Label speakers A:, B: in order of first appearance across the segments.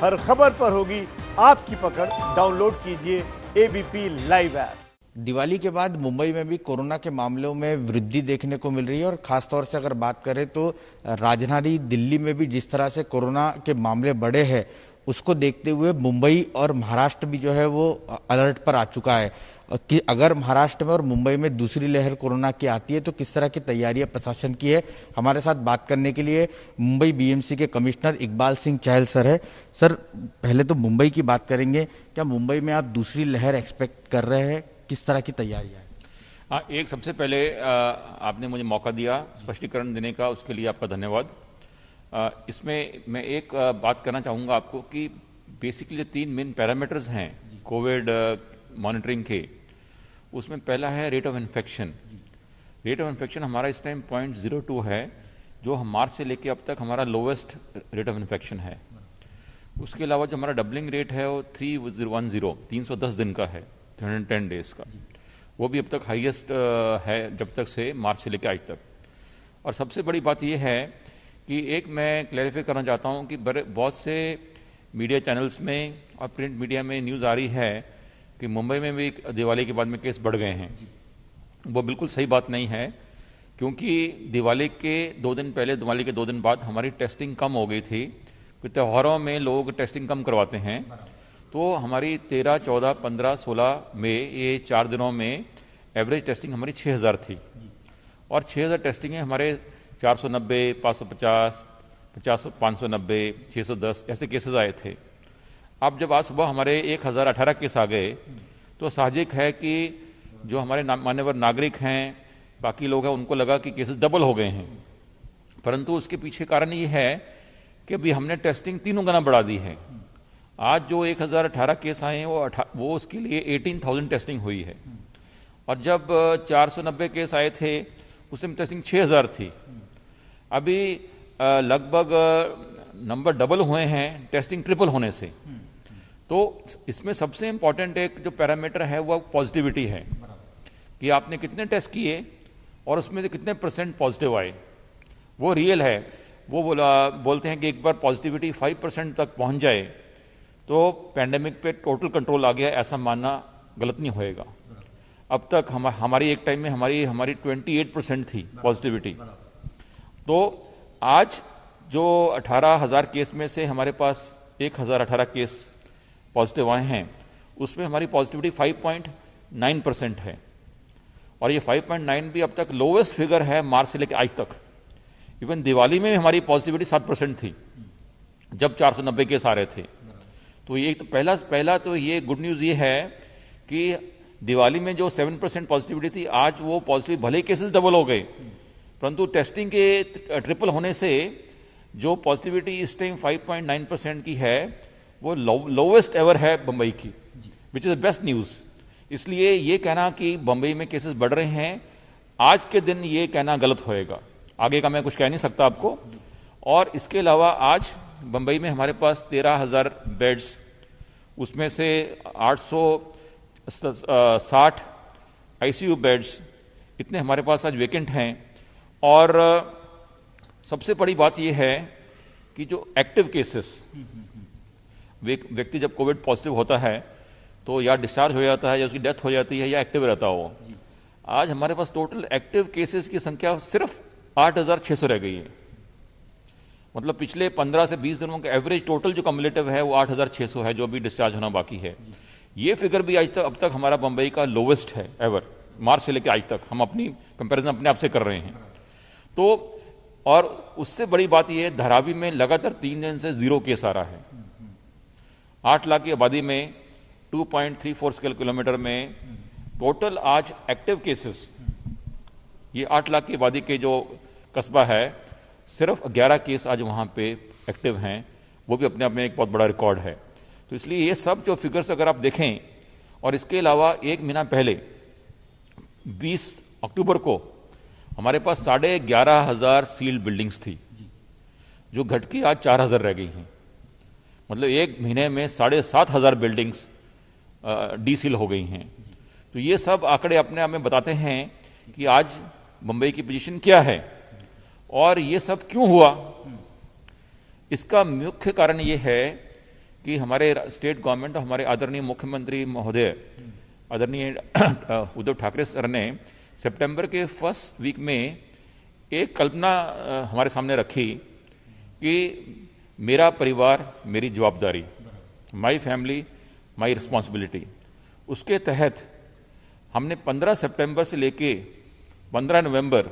A: हर खबर पर होगी आपकी पकड़। डाउनलोड कीजिए एबीपी लाइव ऐप।
B: दिवाली के बाद मुंबई में भी कोरोना के मामलों में वृद्धि देखने को मिल रही है और खासतौर से अगर बात करें तो राजधानी दिल्ली में भी जिस तरह से कोरोना के मामले बढ़े हैं उसको देखते हुए मुंबई और महाराष्ट्र भी जो है वो अलर्ट पर आ चुका है कि अगर महाराष्ट्र में और मुंबई में दूसरी लहर कोरोना की आती है तो किस तरह की तैयारियां प्रशासन की है। हमारे साथ बात करने के लिए मुंबई बीएमसी के कमिश्नर इकबाल सिंह चहल सर है। सर, पहले तो मुंबई की बात करेंगे, क्या मुंबई में आप दूसरी लहर एक्सपेक्ट कर रहे हैं? किस तरह की तैयारियां हैं?
C: हाँ, एक सबसे पहले आपने मुझे मौका दिया स्पष्टीकरण देने का, उसके लिए आपका धन्यवाद। इसमें मैं एक बात करना चाहूँगा आपको कि बेसिकली जो 3 मेन पैरामीटर्स हैं कोविड मॉनिटरिंग के, उसमें पहला है rate of infection. Rate of infection हमारा इस टाइम 0.02 है, जो मार्च से लेके अब तक हमारा लोवेस्ट रेट ऑफ इन्फेक्शन है। उसके अलावा जो हमारा डबलिंग रेट है वो 310 दिन का है, 310 डेज का, वो भी अब तक हाईएस्ट है जब तक से मार्च से लेकर आज तक। और सबसे बड़ी बात यह है कि एक मैं क्लैरिफाई करना चाहता हूँ कि बहुत से मीडिया चैनल्स में और प्रिंट मीडिया में न्यूज़ आ रही है कि मुंबई में भी दिवाली के बाद में केस बढ़ गए हैं। वो बिल्कुल सही बात नहीं है, क्योंकि दिवाली के 2 दिन पहले, दिवाली के 2 दिन बाद हमारी टेस्टिंग कम हो गई थी। त्योहारों में लोग टेस्टिंग कम करवाते हैं, तो हमारी 13, 14, 15, 16 में ये 4 दिनों में एवरेज टेस्टिंग हमारी 6000 थी। और 6000 टेस्टिंगें हमारे 490, 550, 590, 610 ऐसे केसेस आए थे। अब जब आज सुबह हमारे 1018 केस आ गए तो साहजिक है कि जो हमारे मान्यवर नागरिक हैं, बाकी लोग हैं, उनको लगा कि केसेस डबल हो गए हैं। परंतु उसके पीछे कारण ये है कि अभी हमने टेस्टिंग 3 गुना बढ़ा दी है। आज जो 1018 केस आए हैं वो उसके लिए 18,000 टेस्टिंग हुई है। और जब 490 केस आए थे उसमें टेस्टिंग 6000 थी। अभी लगभग नंबर डबल हुए हैं टेस्टिंग ट्रिपल होने से। तो इसमें सबसे इंपॉर्टेंट एक जो पैरामीटर है वो पॉजिटिविटी है कि आपने कितने टेस्ट किए और उसमें से कितने % पॉजिटिव आए, वो रियल है। वो बोलते हैं कि एक बार पॉजिटिविटी 5% तक पहुंच जाए तो पैंडेमिक पे टोटल कंट्रोल आ गया, ऐसा मानना गलत नहीं होएगा। अब तक हमारी एक टाइम में हमारी 28% थी पॉजिटिविटी। तो आज जो 18,000 केस में से हमारे पास 1018 केस पॉजिटिव आए हैं, उसमें हमारी पॉजिटिविटी 5.9% है। और ये 5.9 भी अब तक लोवेस्ट फिगर है मार्च से लेकर आज तक। इवन दिवाली में हमारी पॉजिटिविटी 7% थी जब 490 केस आ रहे थे। तो ये तो पहला तो ये गुड न्यूज़ ये है कि दिवाली में जो 7% पॉजिटिविटी थी, आज वो पॉजिटिव भले केसेस डबल हो गए, परंतु टेस्टिंग के ट्रिपल होने से जो पॉजिटिविटी इस टाइम 5.9% की है वो लोवेस्ट एवर है बम्बई की, which is the best news. इसलिए ये कहना कि बम्बई में केसेस बढ़ रहे हैं आज के दिन, ये कहना गलत होएगा। आगे का मैं कुछ कह नहीं सकता आपको। और इसके अलावा आज बम्बई में हमारे पास 13,000 बेड्स, उसमें से 860 आईसीयू बेड्स इतने हमारे पास आज वेकेंट हैं। और सबसे बड़ी बात यह है कि जो एक्टिव केसेस, व्यक्ति जब कोविड पॉजिटिव होता है तो या डिस्चार्ज हो जाता है या उसकी डेथ हो जाती है या एक्टिव रहता हो। आज हमारे पास टोटल एक्टिव केसेस की संख्या सिर्फ 8,600 रह गई है। मतलब पिछले 15 से 20 दिनों का एवरेज टोटल जो कम्युलेटिव है वो 8,600 है, जो भी डिस्चार्ज होना बाकी है। ये फिगर भी आज तक अब तक हमारा बम्बई का लोवेस्ट है एवर, मार्च से लेकर आज तक। हम अपनी कंपैरिजन अपने आप से कर रहे हैं। तो और उससे बड़ी बात यह है, धारावी में लगातार 3 दिन से 0 केस आ रहा है। 8 लाख की आबादी में 2.34 स्क्वायर किलोमीटर में टोटल आज एक्टिव केसेस, ये 8 लाख की आबादी के जो कस्बा है, सिर्फ 11 केस आज वहाँ पे एक्टिव हैं। वो भी अपने आप में एक बहुत बड़ा रिकॉर्ड है। तो इसलिए ये सब जो फिगर्स अगर आप देखें, और इसके अलावा एक महीना पहले 20 अक्टूबर को हमारे पास 11,500 सील्ड बिल्डिंग्स थी, जो घट के आज 4,000 रह गई हैं। मतलब एक महीने में 7,500 बिल्डिंग्स डीसील हो गई हैं। तो ये सब आंकड़े अपने आप में बताते हैं कि आज मुंबई की पोजीशन क्या है और ये सब क्यों हुआ। इसका मुख्य कारण ये है कि हमारे स्टेट गवर्नमेंट और हमारे आदरणीय मुख्यमंत्री महोदय आदरणीय उद्धव ठाकरे सर ने सितंबर के फर्स्ट वीक में एक कल्पना हमारे सामने रखी कि मेरा परिवार मेरी जवाबदारी, माई फैमिली माई रिस्पॉन्सिबिलिटी। उसके तहत हमने 15 सितंबर से लेके 15 नवंबर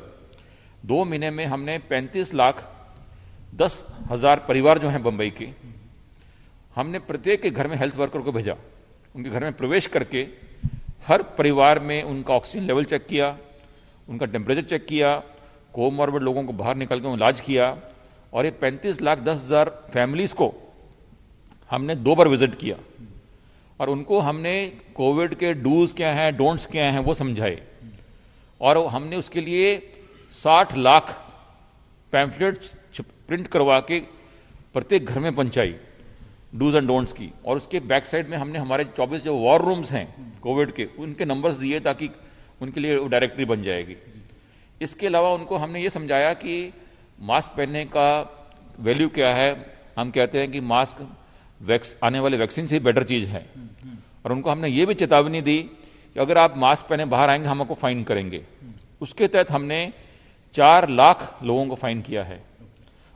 C: 2 महीने में हमने 35,10,000 परिवार जो हैं बंबई के, हमने प्रत्येक के घर में हेल्थ वर्कर को भेजा। उनके घर में प्रवेश करके हर परिवार में उनका ऑक्सीजन लेवल चेक किया, उनका टेम्परेचर चेक किया, कोमॉर्बिड लोगों को बाहर निकल के इलाज किया। और ये 35,10,000 फैमिलीज को हमने 2 बार विजिट किया और उनको हमने कोविड के डूज क्या हैं, डोंट्स क्या हैं वो समझाए। और हमने उसके लिए 60 लाख पैम्फलेट्स प्रिंट करवा के प्रत्येक घर में पहुंचाई डूज एंड डोंट्स की। और उसके बैक साइड में हमने हमारे 24 जो वॉर रूम्स हैं कोविड के, उनके नंबर्स दिए ताकि उनके लिए डायरेक्टरी बन जाएगी। इसके अलावा उनको हमने ये समझाया कि मास्क पहनने का वैल्यू क्या है। हम कहते हैं कि मास्क आने वाले वैक्सीन से ही बेटर चीज़ है। और उनको हमने ये भी चेतावनी दी कि अगर आप मास्क पहने बाहर आएंगे हम आपको फाइन करेंगे। उसके तहत हमने 4 लाख लोगों को फाइन किया है।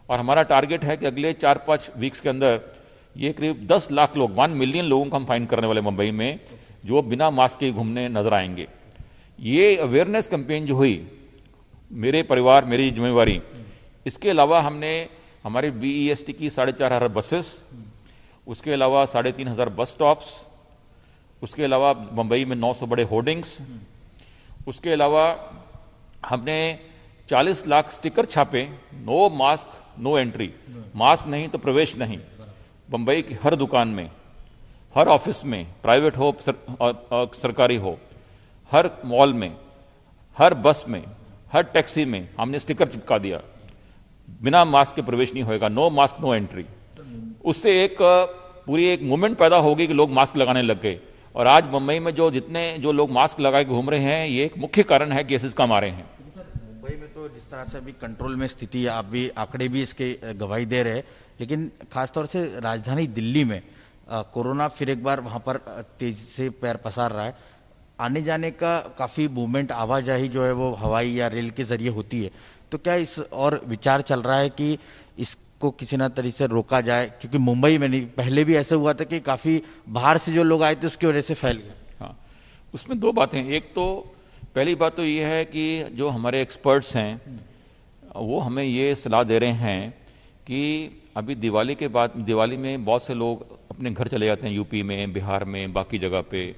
C: और हमारा टारगेट है कि अगले 4-5 वीक्स के अंदर ये करीब 10 लाख लोग, 1 मिलियन लोगों को हम फाइन करने वाले मुंबई में, जो बिना मास्क के घूमने नजर आएंगे। ये अवेयरनेस कैंपेन जो हुई, मेरे परिवार मेरी जिम्मेवारी, इसके अलावा हमने हमारे BEST की 4,500 बसेस, उसके अलावा 3,500 बस स्टॉप्स, उसके अलावा मुंबई में 900 बड़े होर्डिंग्स, उसके अलावा हमने 40 लाख स्टिकर छापे, no mask no entry, mask नहीं तो प्रवेश नहीं। मुंबई की हर दुकान में, हर ऑफिस में, प्राइवेट हो सरकारी हो, हर मॉल में, हर बस में, हर टैक्सी में हमने स्टिकर चिपका दिया, बिना मास्क के प्रवेश नहीं होएगा, नो मास्क नो एंट्री। उससे एक पूरी एक मूवमेंट पैदा होगी कि लोग मास्क लगाने लग गए। और आज मुंबई में जो लोग मास्क लगाए घूम रहे हैं, ये एक मुख्य कारण है केसेस कम आ रहे हैं।
B: मुंबई में तो जिस तरह से अभी कंट्रोल में स्थिति है, आप भी आंकड़े भी इसके गवाही दे रहे हैं, लेकिन खासतौर से राजधानी दिल्ली में कोरोना फिर एक बार वहां पर तेजी से पैर पसार रहा है। आने जाने का काफी मूवमेंट, आवाजाही जो है वो हवाई या रेल के जरिए होती है। तो क्या इस और विचार चल रहा है कि इसको किसी न तरीके से रोका जाए? क्योंकि मुंबई में नहीं, पहले भी ऐसा हुआ था कि काफी बाहर से जो लोग आए थे उसकी वजह से फैल गया।
C: हाँ, उसमें 2 बातें। एक तो पहली बात तो ये है कि जो हमारे एक्सपर्ट्स हैं वो हमें ये सलाह दे रहे हैं कि अभी दिवाली के बाद, दिवाली में बहुत से लोग अपने घर चले जाते हैं, यूपी में, बिहार में, बाकी जगह पे।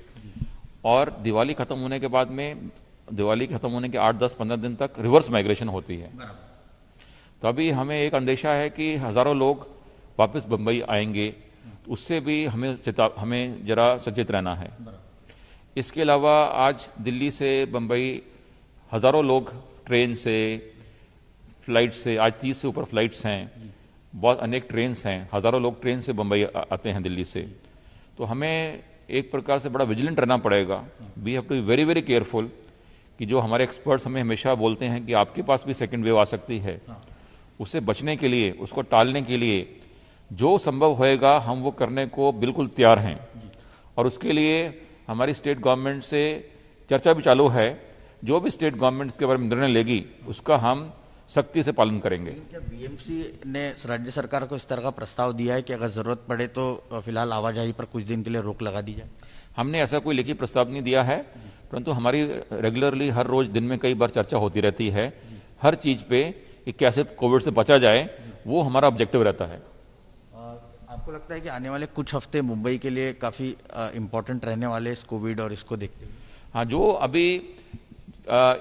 C: और दिवाली खत्म होने के बाद में, दिवाली खत्म होने के 8-10-15 दिन तक रिवर्स माइग्रेशन होती है। तो अभी हमें एक अंदेशा है कि हजारों लोग वापस बंबई आएंगे, उससे भी हमें जरा सचेत रहना है। इसके अलावा आज दिल्ली से बंबई हजारों लोग ट्रेन से, फ्लाइट से, आज 30 से ऊपर फ्लाइट्स हैं, बहुत अनेक ट्रेन्स हैं, हजारों लोग ट्रेन से बंबई आते हैं दिल्ली से। तो हमें एक प्रकार से बड़ा विजिलेंट रहना पड़ेगा। We have to be very very careful कि जो हमारे एक्सपर्ट्स हमें हमेशा बोलते हैं कि आपके पास भी सेकेंड वेव आ सकती है, उससे बचने के लिए, उसको टालने के लिए जो संभव होएगा हम वो करने को बिल्कुल तैयार हैं। और उसके लिए हमारी स्टेट गवर्नमेंट से चर्चा भी चालू है। जो भी स्टेट गवर्नमेंट इसके बारे में निर्णय लेगी उसका हम सख्ती से पालन करेंगे।
B: क्या BMC ने राज्य सरकार को इस तरह का प्रस्ताव दिया है कि अगर जरूरत पड़े तो फिलहाल आवाजाही पर कुछ दिन के लिए रोक लगा दी जाए?
C: हमने ऐसा कोई लिखित प्रस्ताव नहीं दिया है, परंतु हमारी रेगुलरली हर रोज दिन में कई बार चर्चा होती रहती है हर चीज पे कि कैसे कोविड से बचा जाए, वो हमारा ऑब्जेक्टिव रहता है।
B: आपको लगता है कि आने वाले कुछ हफ्ते मुंबई के लिए काफी इम्पोर्टेंट रहने वाले इस कोविड और इसको देखते हुए?
C: हाँ, जो अभी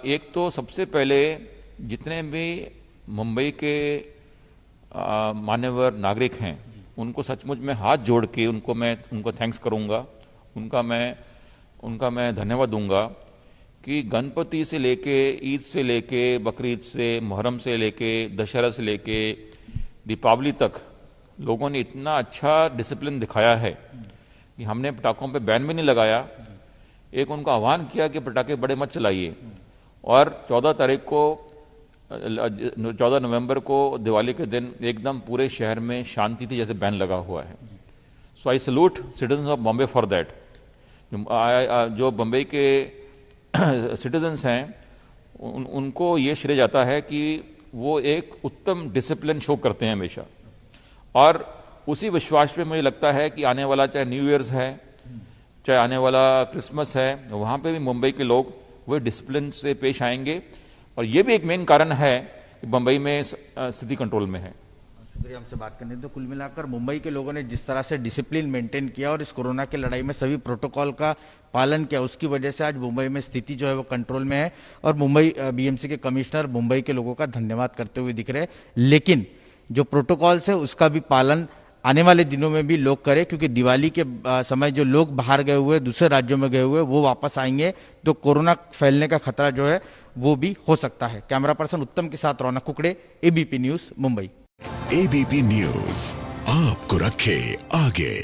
C: एक तो सबसे पहले जितने भी मुंबई के मान्यवर नागरिक हैं उनको सचमुच में हाथ जोड़ के उनको थैंक्स करूंगा, उनका मैं धन्यवाद दूंगा कि गणपति से लेके, ईद से लेके, बकरीद से, मुहर्रम से लेके, दशहरा से लेके दीपावली तक लोगों ने इतना अच्छा डिसिप्लिन दिखाया है कि हमने पटाखों पे बैन भी नहीं लगाया। एक उनका आह्वान किया कि पटाखे बड़े मत चलाइए। और 14 नवंबर को दिवाली के दिन एकदम पूरे शहर में शांति थी, जैसे बैन लगा हुआ है। So I salute citizens of Bombay for that. जो बम्बई के सिटीजन्स हैं उनको ये श्रेय जाता है कि वो एक उत्तम डिसिप्लिन शो करते हैं हमेशा, और उसी विश्वास पे मुझे लगता है कि आने वाला चाहे न्यू ईयर्स है, चाहे आने वाला क्रिसमस है, वहाँ पे भी मुंबई के लोग वही डिसिप्लिन से पेश आएंगे, और ये भी एक मेन कारण है कि मुंबई में स्थिति कंट्रोल में है।
B: शुक्रिया हमसे बात करने। तो कुल मिलाकर मुंबई के लोगों ने जिस तरह से डिसिप्लिन मेंटेन किया और इस कोरोना की लड़ाई में सभी प्रोटोकॉल का पालन किया, उसकी वजह से आज मुंबई में स्थिति जो है वो कंट्रोल में है, और मुंबई बीएमसी के कमिश्नर मुंबई के लोगों का धन्यवाद करते हुए दिख रहे हैं। लेकिन जो प्रोटोकॉल्स है उसका भी पालन आने वाले दिनों में भी लोग करें, क्योंकि दिवाली के समय जो लोग बाहर गए हुए, दूसरे राज्यों में गए हुए, वो वापस आएंगे तो कोरोना फैलने का खतरा जो है वो भी हो सकता है। कैमरा पर्सन उत्तम के साथ Raunak Kukde, ABP News, Mumbai.
D: ABP News आपको रखे आगे।